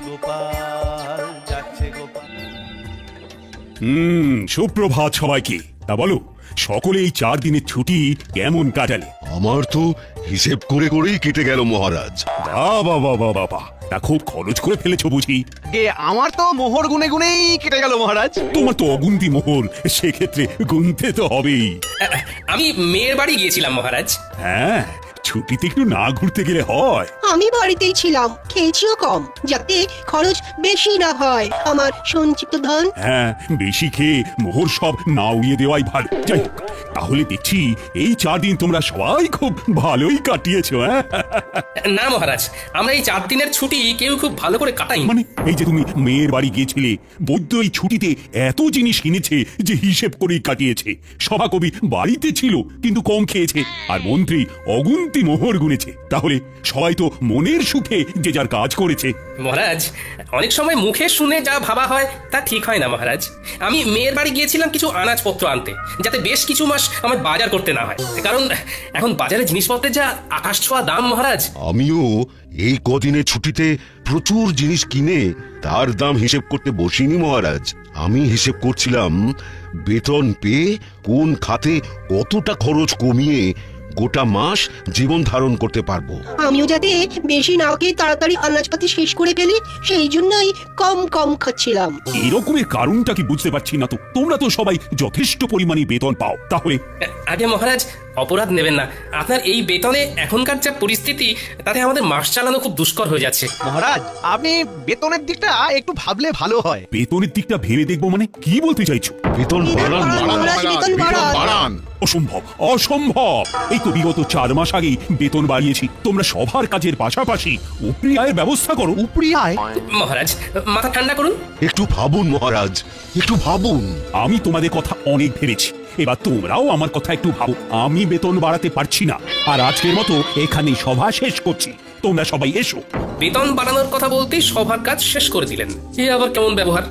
গোপাল, যাচ্ছে গোপাল। সুপ্রভাত সবাইকে। তা বলো, সকলে এই 4 দিনের ছুটি কেমন কাটালে? আমার তো হিসেব করে করেই কেটে গেল মহারাজ। বাবা বাবা বাবা, তা খুব খরচ করে ফেলেছো বুঝি? আমার তো মোহর গুনে গুনেই কেটে গেল মহারাজ। তোমার তো অগুন্তি মোহর, সেক্ষেত্রে গুনতে তো হবেই। আমি মেয়ের বাড়ি গিয়েছিলাম মহারাজ। হ্যাঁ, ছুটিতে একটু না ঘুরতে গেলে হয়? আমি বাড়িতেই ছিলাম, খেয়েছিও কম, যাতে খরচ বেশি না হয় আমার সঞ্চিত ধন। হ্যাঁ, বেশি খেয়ে মোহর সব না উড়িয়ে দেওয়াই ভালো। যাই হোক, তাহলে দেখছি এই 4 দিন তোমরা সবাই খুব ভালোই কাটিয়েছো। হ্যাঁ না মহারাজ, আমরা এই 4 দিনের ছুটি কেউ খুব ভালো করে কাটাই। মানে এই যে তুমি মেয়ের বাড়ি গিয়েছিলে, বৈদ্য এই ছুটিতে এত জিনিস কিনেছে যে হিসেব করেই কাটিয়েছে। সভাকবি বাড়িতে ছিল কিন্তু কম খেয়েছে, আর মন্ত্রী অগুন্তি মোহর গুনেছে। তাহলে সবাই তো মনের সুখে যে যার কাজ করেছে। মহারাজ, অনেক সময় মুখে শুনে যা ভাবা হয় তা ঠিক হয় না মহারাজ। আমি মেয়ের বাড়ি গিয়েছিলাম কিছু আনাজপত্র আনতে, যাতে বেশ কিছু মাস আমার বাজার করতে না হয়, কারণ এখন বাজারে জিনিসপত্রের যা আকাশ ছোঁয়া দাম মহারাজ। আমিও এই কদিনের ছুটিতে প্রচুর জিনিস কিনে তার দাম হিসেব করতে বসিনি মহারাজ। আমি হিসেব করছিলাম বেতন পেয়ে কোন খাতে কতটা খরচ কমিয়ে গোটা মাস জীবন ধারণ করতে পারবো। আমিও যাতে বেশি না খেয়ে তাড়াতাড়ি আনাজপাতি শেষ করে ফেলি, সেই জন্যই কম কম খাচ্ছিলাম। এরকমের কারণটা কি বুঝতে পারছি না তো। তোমরা তো সবাই যথেষ্ট পরিমাণে বেতন পাও, তাহলে? আগে মহারাজ, অপরাধ নেবেন না। আপনার এই বেতনে এখনকার যা পরিস্থিতি, তাতে আমাদের মাস চালানো খুব দুষ্কর হয়ে যাচ্ছে। মহারাজ, আপনি বেতনের দিকটা একটু ভাবলে ভালো হয়। বেতনের দিকটা ভেবে দেখবো মানে কি বলতে চাইছো? বেতন বাড়ান। অসম্ভব, অসম্ভব। এই তো বিগত 4 মাস আগেই বেতন বাড়িয়েছি। তোমরা সবার কাজের পাশাপাশি উপরি আয়ের ব্যবস্থা করো। উপরি আয়? মহারাজ, মাথা ঠান্ডা করুন। একটু ভাবুন মহারাজ, একটু ভাবুন। আমি তোমাদের কথা অনেক ভেবেছি, এবার তোমরাও আমার কথা একটু ভাবো। আমি বেতন বাড়াতে পারছি না, আর আজকের মতো এখানেই সভা শেষ করছি। তোমরা সবাই এসো। বেতন বাড়ানোর কথা বলতেই সবার কাজ শেষ করে দিলেন, এ আবার কেমন ব্যবহার?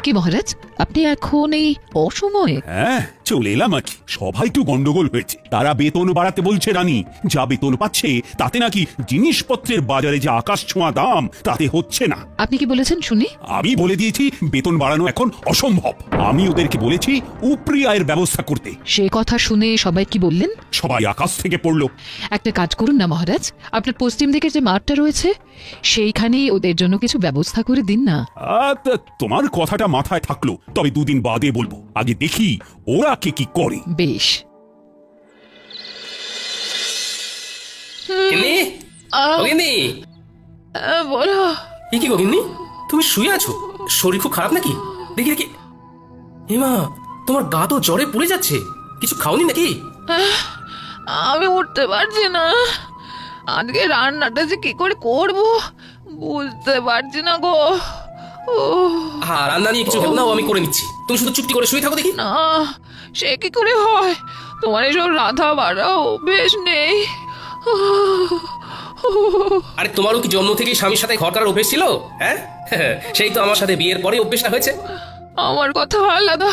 কি মহারাজ, আপনি এখন এই অসময়ে? হ্যাঁ, চলে এলাম আর কি। সবাই একটু গন্ডগোল হয়েছে। তারা বেতন বাড়াতে বলছে রানী, যা বেতন পাচ্ছে তাতে নাকি জিনিসপত্রের বাজারে যে আকাশ ছোঁয়া দাম তাতে হচ্ছে না। আপনি কি বলেছেন শুনি? আমি বলে দিয়েছি বেতন বাড়ানো এখন অসম্ভব। আমি ওদেরকে বলেছি উপরি আয়ের ব্যবস্থা করতে। সে কথা শুনে সবাই কি বললেন? সবাই আকাশ থেকে পড়লো। একটা কাজ করুন না মহারাজ, আপনার পশ্চিম দিকের যে মাঠটা রয়েছে সেইখানেই ওদের জন্য কিছু ব্যবস্থা করে দিন না। তোমার কথাটা মাথায় থাকলো, তবে 2 দিন বাদে বলবো। আগে দেখি ওরা কে কি করে। বেশ। বলো। কি গগিন্নি, তুমি শুয়ে আছো? শরীর খুব খারাপ নাকি? দেখি দেখি। হেমা, তোমার গা তো জ্বরে পুড়ে যাচ্ছে। কিছু খাওনি নাকি? আমি উঠতে পারছি না। আজকে রান্নাটা যে কি করে করবো বুঝতে পারছি না গো। রান্না নিয়ে কিছু ভেবো না, আমি করে নিচ্ছি। তুমি শুধু চুপটি করে শুয়ে থাকো দেখি। না, সে কি করে হয়? তোমার এসব রাধা বাড়া অভ্যেস নেই। আরে তোমারও কি জন্ম থেকেই স্বামীর সাথে ঘর করার অভ্যেস ছিল? হ্যাঁ, সেই তো আমার সাথে বিয়ের পরে অভ্যেসটা হয়েছে। আমার কথা আলাদা,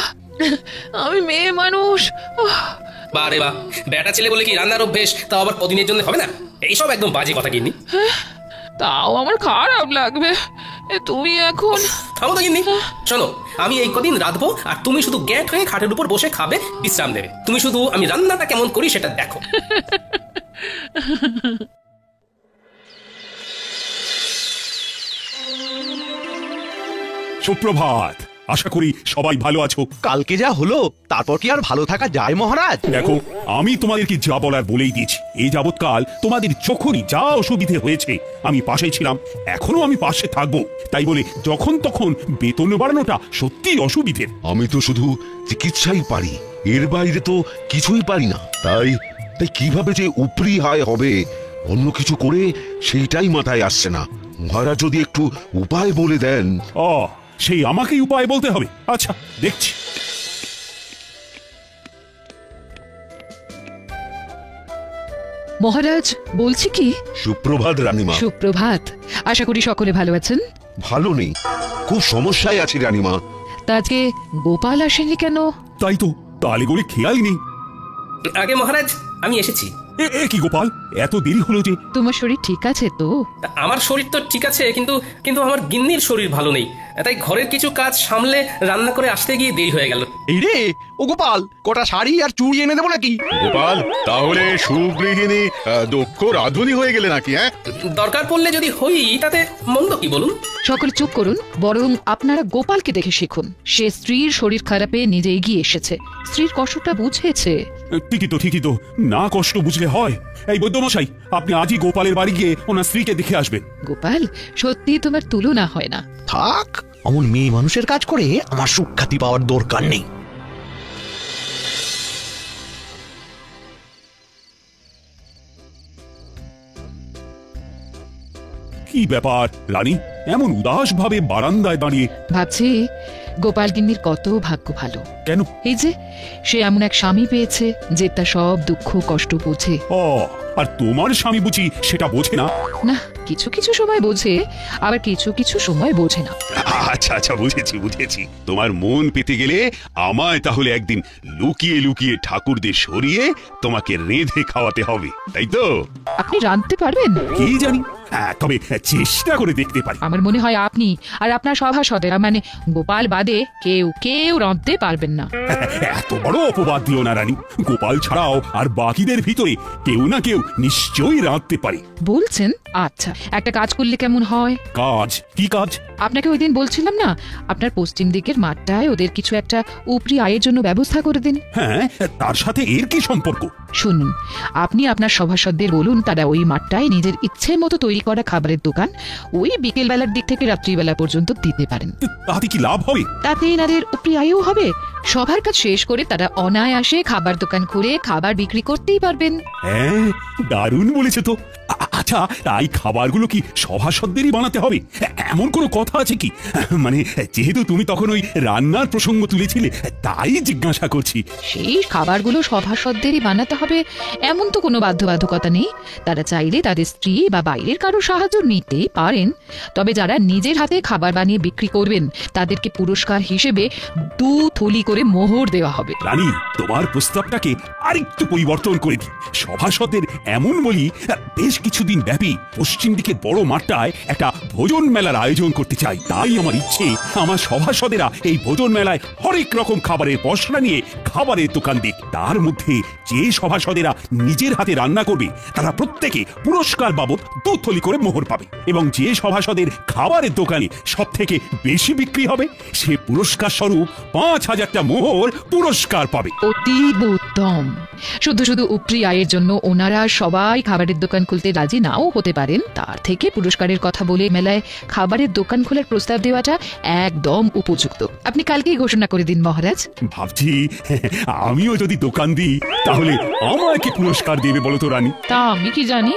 আমি মেয়ে মানুষ। বারে বা, বেটা ছেলে বলে কি রান্নার অভ্যেস তাও আবার কদিনের জন্য হবে না? এইসব একদম বাজে কথা গিন্নি। তাও আমার খারাপ লাগবে। তুমি এখন থামো তো গিন্নি। শোনো, আমি এই কদিন রাঁধবো, আর তুমি শুধু গ্যাট হয়ে খাটের উপর বসে খাবে, বিশ্রাম নেবে। তুমি শুধু আমি রান্নাটা কেমন করি সেটা দেখো। সুপ্রভাত। আশা করি সবাই ভালো আছো। কালকে যা হলো তারপর কি আর ভালো থাকা যায় মহারাজ? দেখো, আমি তোমাদেরকে যা বলার বলেই দিয়েছি। এই যাবৎকাল তোমাদের যখনই যা অসুবিধে হয়েছে আমি পাশে ছিলাম, এখনো আমি পাশে থাকবো। তাই বলে যখন তখন বেতন বাড়ানোটা সত্যিই অসুবিধের। আমি তো শুধু চিকিৎসাই পারি, এর বাইরে তো কিছুই পারি না। তাই কিভাবে যে উপরি আয় হবে অন্য কিছু করে সেইটাই মাথায় আসছে না। মহারাজ যদি একটু উপায় বলে দেন। সেই আমাকেই উপায় বলতে হবে? আচ্ছা, দেখছি। মহারাজ বলছি কি। সুপ্রভাত রানীমা। সুপ্রভাত। আশা করি সকলে ভালো আছেন। ভালো নেই, খুব সমস্যায় আছি রানীমা। তা আজকে গোপাল আসেনি কেন? তাই তো, তালে গড়ে খেয়ালই নেই। আগে মহারাজ, আমি এসেছি। কি গোপাল, এত দেরি হলো যে? তোমার শরীর ঠিক আছে তো? আমার শরীর তো ঠিক আছে, কিন্তু কিন্তু আমার গিন্নির শরীর ভালো নেই, তাই ঘরের কিছু কাজ সামলে রান্না করে আসতে গিয়ে দেরি হয়ে গেল। এই রে ও গোপাল, কটা শাড়ি আর চুড়ি এনে দেবো নাকি? গোপাল, তাহলে সুগৃহিণী দক্ষ রাঁধুনি হয়ে গেলে নাকি? দরকার পড়লে যদি হই তাতে মন্দ কি বলুন? সকলে চুপ করুন, বরং আপনারা গোপালকে দেখে শিখুন। সে স্ত্রীর শরীর খারাপে নিজে এগিয়ে এসেছে, স্ত্রীর কষ্টটা বুঝেছে। ঠিকই তো, না কষ্ট বুঝলে হয়। এই বৈদ্যমশাই, আপনি আজই গোপালের বাড়ি গিয়ে ওনার স্ত্রীকে দেখে আসবেন। গোপাল, সত্যি তোমার তুলনা হয় না। থাক, অমন মেয়ে মানুষের কাজ করে আমার সুখ্যাতি পাওয়ার দরকার নেই। কি ব্যাপার রানী, এমন উদাস ভাবে বারান্দায় দাঁড়িয়ে? ভাবছি গোপাল গিন্নির কত ভাগ্য ভালো। কেন? এই যে সে এমন এক স্বামী পেয়েছে যে তার সব দুঃখ কষ্ট বোঝে। আর তোমার স্বামী বুঝি সেটা বোঝে না? না, কিছু কিছু সময় বোঝে, আবার কিছু কিছু সময় বোঝে না। আচ্ছা, বুঝেছি। তোমার মন পেতে গেলে আমায় তাহলে একদিন লুকিয়ে লুকিয়ে ঠাকুরদের সরিয়ে তোমাকে রেঁধে খাওয়াতে হবে, তাই তো? আপনি রাঁধতে পারবেন? কি জানি, তবে চেষ্টা করে দেখতে পারি। আমার মনে হয় আপনি আর আপনার সভাসদেরা, মানে গোপাল বাদে কেউ রাঁধতে পারবেন না। এত বড় অপবাদ দিও না রানী। গোপাল ছাড়াও আর বাকিদের ভিতরে কেউ না কেউ নিশ্চয়ই রাঁধতে পারে। বলছেন? আচ্ছা, একটা কাজ করলে কেমন হয়? কাজ? কি কাজ? আপনাকে ওই দিন বলছিলাম না, আপনার পশ্চিম দিকের মাঠটায় ওদের কিছু একটা উপরি আয়ের জন্য ব্যবস্থা করে দিন। হ্যাঁ, তার সাথে এর কি সম্পর্ক? শুনুন, আপনি আপনার সভাসদদের বলুন তারা ওই মাঠটায় নিজের ইচ্ছে মতো তৈরি করা খাবারের দোকান ওই বিকেল বেলার দিক থেকে রাত্রিবেলা পর্যন্ত দিতে পারেন। তাতে কি লাভ হবে? তাতে এনাদের উপরি আয়ও হবে। সবার কাজ শেষ করে তারা অনায়াসে খাবার দোকান খুলে খাবার বিক্রি করতেই পারবেন। হ্যাঁ, দারুণ বলেছে তো। আচ্ছা, তাই খাবারগুলো কি সভাসদেরই বানাতে হবে? এমন কোনো কথা আছে কি? মানে যেহেতু তুমি তখন ওই রান্নার প্রসঙ্গ তুলেছিলে, তাই জিজ্ঞাসা করছি। সেই খাবারগুলো সভাসদেরই বানাতে হবে এমন তো কোনো বাধ্যবাধকতা নেই। তারা চাইলে তাদের স্ত্রী বা বাইরের কারো সাহায্য নিতেই পারেন। তবে যারা নিজের হাতে খাবার বানিয়ে বিক্রি করবেন তাদেরকে পুরস্কার হিসেবে 2 থলি করে মোহর দেওয়া হবে। রানী, তোমার প্রস্তাবটাকে আরেকটু পরিবর্তন করে দিই। সভাসদের এমন বলি, বেশ কিছুদিন ব্যাপী পশ্চিম দিকে বড় মাঠটায় একটা ভোজন মেলার আয়োজন করতে চাই। তাই আমার ইচ্ছে, আমার সভাসদেরা এই ভোজন মেলায় হরেক রকম খাবারের পসরা নিয়ে খাবারের দোকান দিক। তার মধ্যে যে সভাসদেরা নিজের হাতে রান্না করবে তারা প্রত্যেকে পুরস্কার বাবদ 2 থলি করে মোহর পাবে, এবং যে সভাসদের খাবারের দোকানে সব থেকে বেশি বিক্রি হবে সে পুরস্কার স্বরূপ 5000টা মোহর পুরস্কার পাবে। অতীব উত্তম। শুধু শুধু উপরি আয়ের জন্য ওনারা সবাই খাবারের দোকান খুলতে রাজি নাও হতে পারেন, তার থেকে পুরস্কারের কথা বলে মেলায় খাবারের দোকান খোলার প্রস্তাব দেওয়াটা একদম উপযুক্ত। আপনি কালকেই ঘোষণা করে দিন মহারাজ। ভাবছি আমিও যদি দোকান দিই তাহলে আমাকে পুরস্কার দেবে বলো তো রানী? তা আমি কি জানি।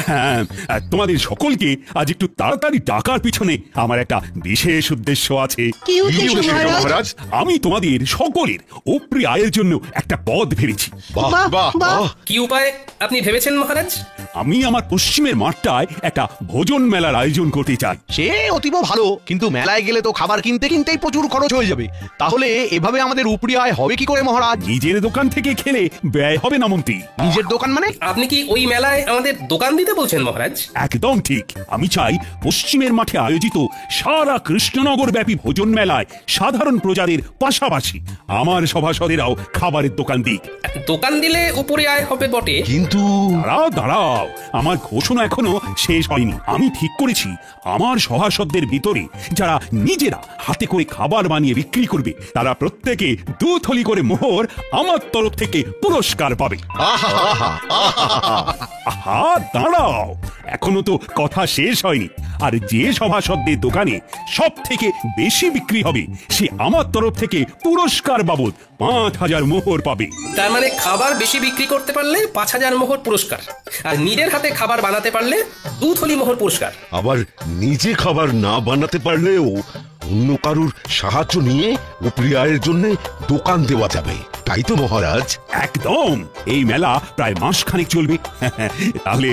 হ্যাঁ, তোমাদের সকলকে আজ একটু তাড়াতাড়ি ডাকার পিছনে আমার একটা বিশেষ উদ্দেশ্য আছে। কি উদ্দেশ্য মহারাজ? আমি তোমাদের সকলের উপরি আয়ের জন্য একটা পদ ভেবেছি। বাহ, কি উপায় আপনি ভেবেছেন মহারাজ? আমি আমার পশ্চিমের মাঠটায় একটা ভোজন মেলার আয়োজন করতে চাই। সে অতীব ভালো, কিন্তু মেলায় গেলে তো খাবার কিনতেই প্রচুর খরচ হয়ে যাবে। তাহলে এভাবে আমাদের উপরি আয় হবে কি করে মহারাজ? নিজের দোকান থেকে খেলে ব্যয় হবে না মন্ত্রী। নিজের দোকান মানে? আপনি কি ওই মেলায় আমাদের দোকান দিতে বলছেন মহারাজ? একদম ঠিক। আমি চাই পশ্চিমের মাঠে আয়োজিত সারা কৃষ্ণনগর ব্যাপী ভোজন মেলায় সাধারণ প্রজাদের পাশাপাশি আমার সভাসদেরাও খাবারের দোকান দিক। দোকান দিলে উপরে আয় হবে বটে, কিন্তু দাঁড়াও, আমার ঘোষণা এখনো শেষ হয়নি। আমি ঠিক করেছি আমার সভাসদদের ভিতরে যারা নিজেরা হাতে করে খাবার বানিয়ে বিক্রি করবে তারা প্রত্যেকে 2 থলি করে মোহর আমার তরফ থেকে পুরস্কার পাবে। আহা, দাঁড়াও, এখনো তো কথা শেষ হয়নি। আর যে সভাসদের দোকানে সব থেকে বেশি বিক্রি হবে সে আমার তরফ থেকে পুরস্কার বাবদ 5000 মোহর পাবে। তার মানে খাবার বেশি বিক্রি করতে পারলে 5000 মোহর পুরস্কার, আর নিজের হাতে খাবার বানাতে পারলে 2 থলি মোহর পুরস্কার। আবার নিজে খাবার না বানাতে পারলেও অন্য কারুর সাহায্য নিয়ে উপরি আয়ের জন্য দোকান দেওয়া যাবে। তাই তো মহারাজ। একদম, এই মেলা প্রায় মাসখানেক চলবে। তাহলে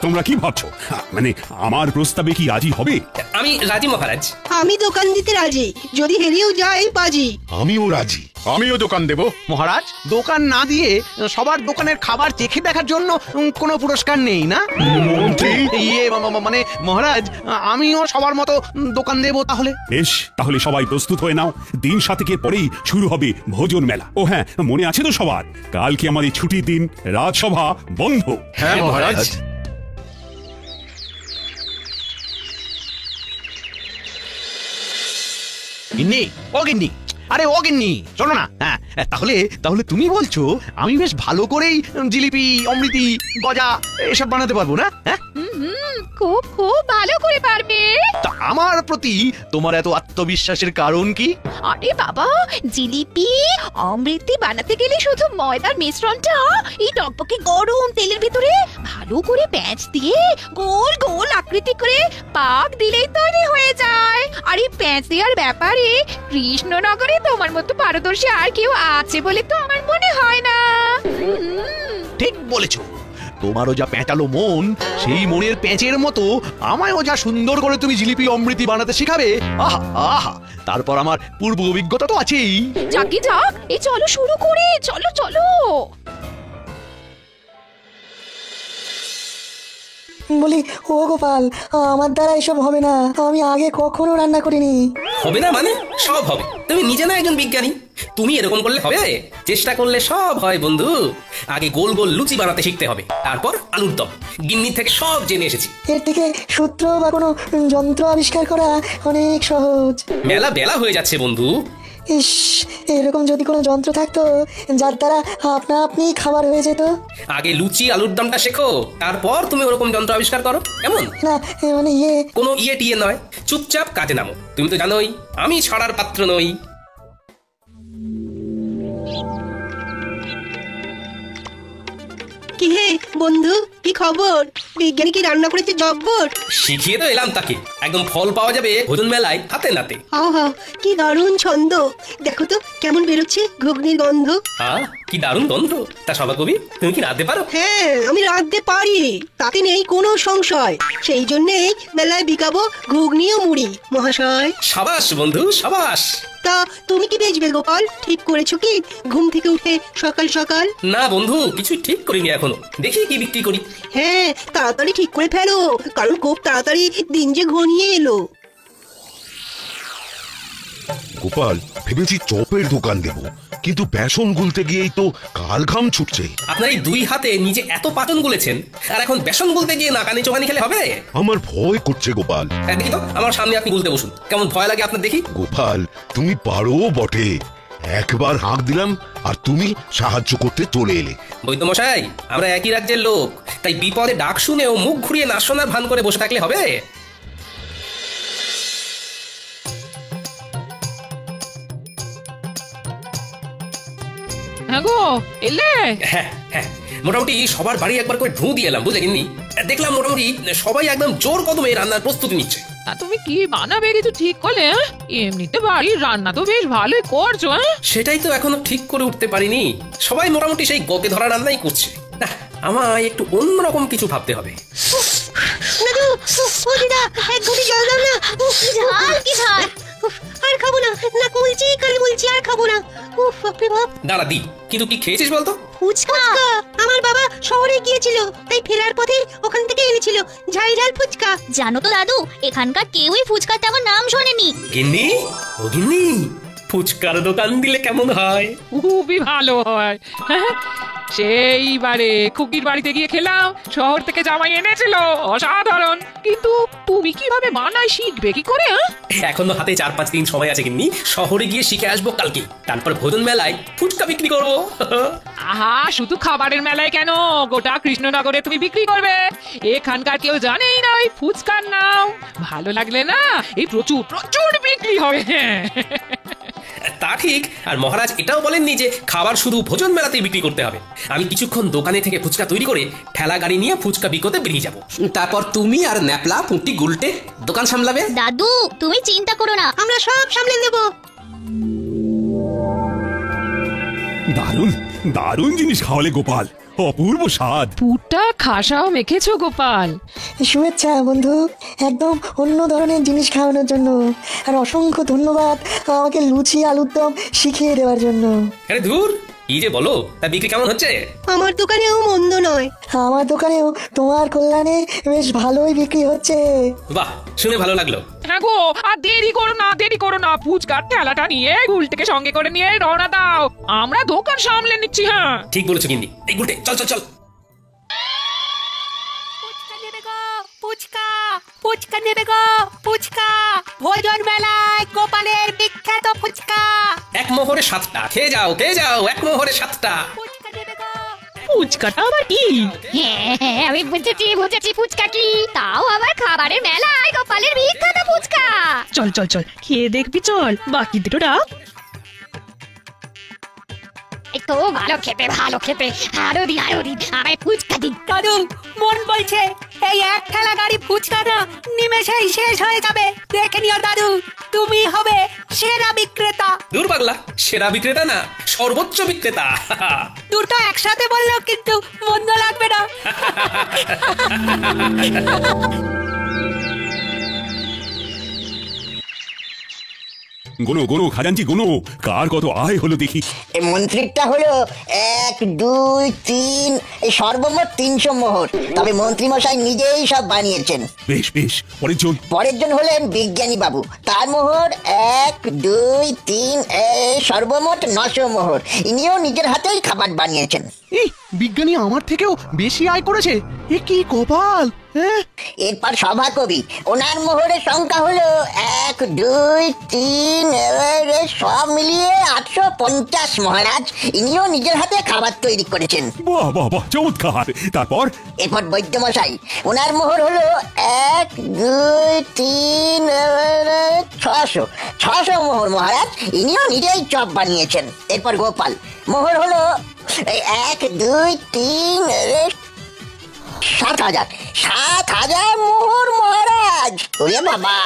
তোমরা কি ভাবছো? মানে আমার প্রস্তাবে কি রাজি হবে? আমি রাজি মহারাজ। আমি দোকান দিতে রাজি, যদি হেরেও যাই বাজি। আমিও রাজি। আমিও দোকান দেব। মহারাজ, দোকান না দিয়ে সবার দোকানের খাবার চেখে দেখার জন্য কোনো পুরস্কার নেই না? মন্ত্রী, মানে মহারাজ, আমিও সবার মতো দোকান দেব তাহলে। বেশ, তাহলে সবাই প্রস্তুত হয়ে নাও। দিন 7 পরেই শুরু হবে ভোজন মেলা। ও হ্যাঁ, মনে আছে তো সবার, কালকে আমাদের ছুটির দিন, রাজসভা বন্ধ। হ্যাঁ মহারাজ। গিন্নি, ও গিন্নি, আরে ও গিন্নি, শোনো না। হ্যাঁ, তাহলে তাহলে তুমি বলছো আমি বেশ ভালো করেই জিলিপি, অমৃতি, গজা এসব বানাতে পারবো না? হ্যাঁ, খুব খুব ভালো করে পারবে। তা আমার প্রতি তোমার এত আত্মবিশ্বাসের কারণ কি? আরে বাবা, জিলিপি অমৃতি বানাতে গেলে শুধু ময়দার মিশ্রণটা এই টকটকে গরম তেলের ভিতরে ভালো করে প্যাঁচ দিয়ে গোল গোল আকৃতি করে পাক দিলেই তৈরি হয়ে যায়। আর এই প্যাঁচ দেওয়ার ব্যাপারে কৃষ্ণনগরে তোমার মতো পারদর্শী আর কেউ আছে বলে তো আমার মনে হয় না। ঠিক বলেছো, তোমারও যা প্যাঁচালো মন, সেই মনের প্যাঁচের মতো আমায়ও যা সুন্দর করে তুমি জিলিপি অমৃতি বানাতে শেখাবে। আহা আহা, তারপর আমার পূর্ব অভিজ্ঞতা তো আছেই। যাকে যাক, এই চলো শুরু করে, চলো চলো। বলি, ও গোপাল, আমার দ্বারা এসব হবে না। আমি আগে কখনো রান্না করিনি। হবে না মানে? সব হবে। তুমি নিজে না একজন বিজ্ঞানী, তুমি এরকম করলে হবে? চেষ্টা করলে সব হয় বন্ধু। আগে গোল গোল লুচি বানাতে শিখতে হবে, তারপর আলুর দম। গিন্নি থেকে সব জেনে এসেছি। এর থেকে সূত্র বা কোনো যন্ত্র আবিষ্কার করা অনেক সহজ। মেলা বেলা হয়ে যাচ্ছে বন্ধু। ইস, এরকম যদি কোনো যন্ত্র থাকতো যার দ্বারা আপনা আপনি খাবার হয়ে যেত। আগে লুচি আলুর দমটা শেখো, তারপর তুমি ওরকম যন্ত্র আবিষ্কার করো, কেমন? না, মানে কোনো ইয়ে টিয়ে নয়, চুপচাপ কাজে নামো। তুমি তো জানোই আমি ছড়ার পাত্র নই। কি হে বন্ধু, কি খবর? বিজ্ঞানী কি রান্না করেছে জব্বর? শিখিয়ে তো এলাম তাকে, একদম ফল পাওয়া যাবে ভোজন মেলায় হাতে নাতে। আহা, কি দারুণ ছন্দ! দেখো তো কেমন বেরোচ্ছে ঘুগনির গন্ধ। কি দারুণ গন্ধ! তা সভা কবি, তুমি কি রাঁধতে পারো? হ্যাঁ, আমি রাঁধতে পারি, তাতে নেই কোনো সংশয়। সেই জন্যেই মেলায় বিকাবো ঘুগনি ও মুড়ি মহাশয়। সাবাস বন্ধু, সাবাস। তা তুমি কি বেচবে গোপাল? ঠিক করেছো কি ঘুম থেকে উঠে সকাল সকাল? না বন্ধু, কিছু ঠিক করিনি এখনো, দেখি কি বিক্রি করি। হ্যাঁ, তাড়াতাড়ি ঠিক করে ফেলো, কারণ খুব তাড়াতাড়ি দিন যে ঘনিয়ে এলো। গোপাল, ভেবেছি চপের দোকান দেব, কিন্তু বেসন গুলতে গিয়েই তো কাল ঘাম ছুটছে। আপনার এই দুই হাতে নিজে এত পাচন গুলেছেন, আর এখন বেসন গুলতে গিয়ে নাকানি চোখানি খেলে হবে? আমার ভয় করছে গোপাল। দেখি তো, আমার সামনে আপনি গুলতে বসুন, কেমন ভয় লাগে আপনার দেখি। গোপাল, তুমি পারো বটে। একবার হাঁক দিলাম আর তুমি সাহায্য করতে চলে এলে। বৈদ্যমশাই, আমরা একই রাজ্যের লোক, তাই বিপদে ডাক শুনেও মুখ ঘুরিয়ে না শোনার ভান করে বসে থাকলে হবে? হ্যাঁ গো, এলে? হ্যাঁ হ্যাঁ, মোটামুটি সবার বাড়ি একবার করে ঢু দিয়ে এলাম, বুঝলে গিন্নি। দেখলাম মোটামুটি সবাই একদম জোর কদমে রান্নার প্রস্তুতি নিচ্ছে। তা তুমি কি বানাবে কিছু ঠিক করলে? এমনিতে বাড়ির রান্না তো বেশ ভালোই করছো। সেটাই তো এখনো ঠিক করে উঠতে পারিনি। সবাই মোটামুটি সেই গকে ধরা রান্নাই করছে। না, আমায় একটু অন্যরকম কিছু ভাবতে হবে। আর খাবো না, না বলছি, কাল বলছি আর খাবো না। উফ, বাপরে বাপ। দাঁড়া দি, কিন্তু কি খেয়েছিস বলতো? ফুচকা। আমার বাবা শহরে গিয়েছিল, তাই ফেরার পথে ওখান থেকে এনেছিল ঝাল ঝাল ফুচকা। জানো তো দাদু, এখানকার কেউই ফুচকার তেমন নাম শোনেনি। গিন্নি, ও গিন্নি, ফুচকার দোকান দিলে কেমন হয়? খুবই ভালো হয়। সেইবারে খুকির বাড়িতে গিয়ে খেলাম, শহর থেকে জামাই এনেছিল, অসাধারণ। কিন্তু তুমি কিভাবে বানাই শিখবে কি করে? এখনো হাতে 4-5 দিন সময় আছে গিন্নি, শহরে গিয়ে শিখে আসবো কালকে, তারপর ভোজন মেলায় ফুচকা বিক্রি করবো। আহা, শুধু খাবারের মেলায় কেন, গোটা কৃষ্ণনগরে তুমি বিক্রি করবে। এখানকার কেউ জানেই না ওই ফুচকার নাম। ভালো লাগলে না, এই প্রচুর প্রচুর বিক্রি হবে। তা ঠিক, আর মহারাজ এটাও বলেননি যে খাবার শুধু ভোজন মেলাতেই বিক্রি করতে হবে। আমি কিছুক্ষণ দোকানে থেকে ফুচকা তৈরি করে ঠেলা গাড়ি নিয়ে ফুচকা বিকোতে বেরিয়ে যাব। তারপর তুমি আর ন্যাপলা, পুঁটি, গুলটে দোকান সামলাবে। দাদু, তুমি চিন্তা করো না, আমরা সব সামলে নেব। দারুণ দারুণ জিনিস খাওয়ালে গোপাল, অপূর্ব স্বাদ। পুরটা খাসাও মেখেছো গোপাল। শুভেচ্ছা বন্ধু, একদম অন্য ধরনের জিনিস খাওয়ানোর জন্য। আর অসংখ্য ধন্যবাদ আমাকে লুচি আলুর দম শিখিয়ে দেওয়ার জন্য। আরে ধুর, কি যে বলো, তা বিক্রি কেমন হচ্ছে? আমার দোকানেও মন্দ নয়। আমার দোকানেও তোমার কল্যাণে বেশ ভালোই বিক্রি হচ্ছে। বাহ, শুনে ভালো লাগলো। হ্যাঁ গো, আর দেরি করো না, ফুচকার ঠেলাটা নিয়ে গুলটিকে সঙ্গে করে নিয়ে রওনা দাও, আমরা দোকান সামলে নিচ্ছি। হ্যাঁ ঠিক বলেছো গিন্নি। এই গুলটে, চল চল চল। ফুচকা নেবে গো, ফুচকা। ভোজন মেলায় গোপালের বিখ্যাত ফুচকা। এক মোহরে 7টা, খেয়ে যাও এক মোহরে 7টা। ফুচকাটা আবার কি? হ্যাঁ, আমি বুঝেছি ফুচকা কি। তাও আবার খাবারের মেলায় গোপালের বিখ্যাত ফুচকা। চল খেয়ে দেখবি, চল বাকি দুটো রাখ। তো ভালো খেতে আরো দিন আমায় ফুচকা দিন। দাদু, মন বলছে এই এক ঠেলা গাড়ি ফুচকা না নিমেষেই শেষ হয়ে যাবে। দেখে নিও দাদু, তুমি হবে সেরা বিক্রেতা। দূর পাগলা, সেরা বিক্রেতা না, সর্বোচ্চ বিক্রেতা। দুটো একসাথে বললেও কিন্তু মন্দ লাগবে না। গোনো খাজাঞ্চি গোনো, কার কত আয় হলো দেখি। এই মন্ত্রীটা হলো 1 2 3, এই সর্বমোট 300 মোহর। তবে মন্ত্রী মশাই নিজেই সব বানিয়েছেন। বেশ পরের জন হলেন বিজ্ঞানী বাবু, তার মোহর 1 2 3, সর্বমোট 900 মোহর। ইনিও নিজের হাতেই খাবার বানিয়েছেন। এই বিজ্ঞানী আমার থেকেও বেশি আয় করেছে, এ কি কপাল। হ্যাঁ, এরপর সভাকবি, ওনার মোহরের সংখ্যা হলো 1 2 3, সব মিলিয়ে 850 মহারাজ। ইনিও নিজের হাতে খাবার তৈরি করেছেন। বাহ চমৎকার। তারপর এরপর বৈদ্যমশাই, ওনার মোহর হলো 1 2 3, 600 মোহর মহারাজ। ইনিও নিজেই চপ বানিয়েছেন। এরপর গোপাল, মোহর হলো 1 2 3, 7,000 মোহর মহারাজ। ওরে বাবা,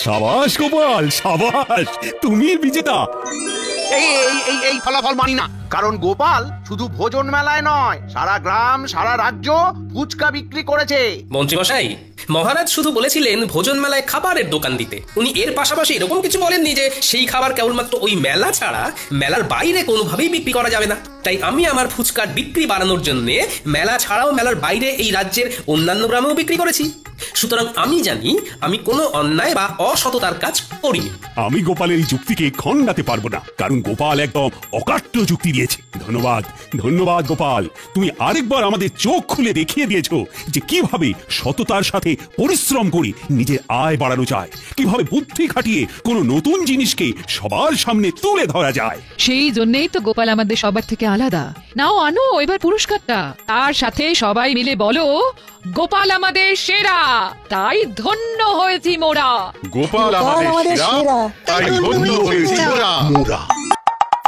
সাবাস গোপাল, সাবাস, তুমি বিজেতা। এই ফলাফল মানি না, কারণ গোপাল শুধু ভোজন মেলায় নয়, সারা গ্রাম সারা রাজ্য ফুচকা বিক্রি করেছে। মন্ত্রী মশাই, মহারাজ শুধু বলেছিলেন ভোজন মেলায় খাবারের দোকান দিতে। উনি এর পাশাপাশি এরকম কিছু বলেননি যে সেই খাবার কেবলমাত্র ওই মেলা ছাড়া মেলার বাইরে কোনোভাবেই বিক্রি করা যাবে না। তাই আমি আমার ফুচকার বিক্রি বাড়ানোর জন্য মেলা ছাড়াও মেলার বাইরে এই রাজ্যের অন্যান্য গ্রামেও বিক্রি করেছি। সুতরাং আমি জানি আমি কোনো অন্যায় বা অসততার কাজ করিনি। আমি গোপালের এই যুক্তিকে খণ্ডাতে পারবো না, কারণ গোপাল একদম অকাট্য যুক্তি দিয়েছে। ধন্যবাদ গোপাল, তুমি আরেকবার আমাদের চোখ খুলে দেখিয়ে দিয়েছো যে কিভাবে সততার সাথে পরিশ্রম করে নিজের আয় বাড়ানো যায়, কিভাবে বুদ্ধি খাটিয়ে কোনো নতুন জিনিসকে সবার সামনে তুলে ধরা যায়। সেই জন্যই তো গোপাল আমাদের সবার থেকে আলাদা। নাও আনো এবার পুরস্কারটা, তার সাথে সবাই মিলে বলো গোপাল আমাদের সেরা, তাই ধন্য হয়েছি মোরা। গোপাল আমাদের সেরা, তাই ধন্য হয়েছি মোরা।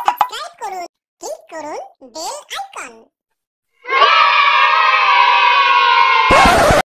সাবস্ক্রাইব করুন, ক্লিক করুন বেল আইকন।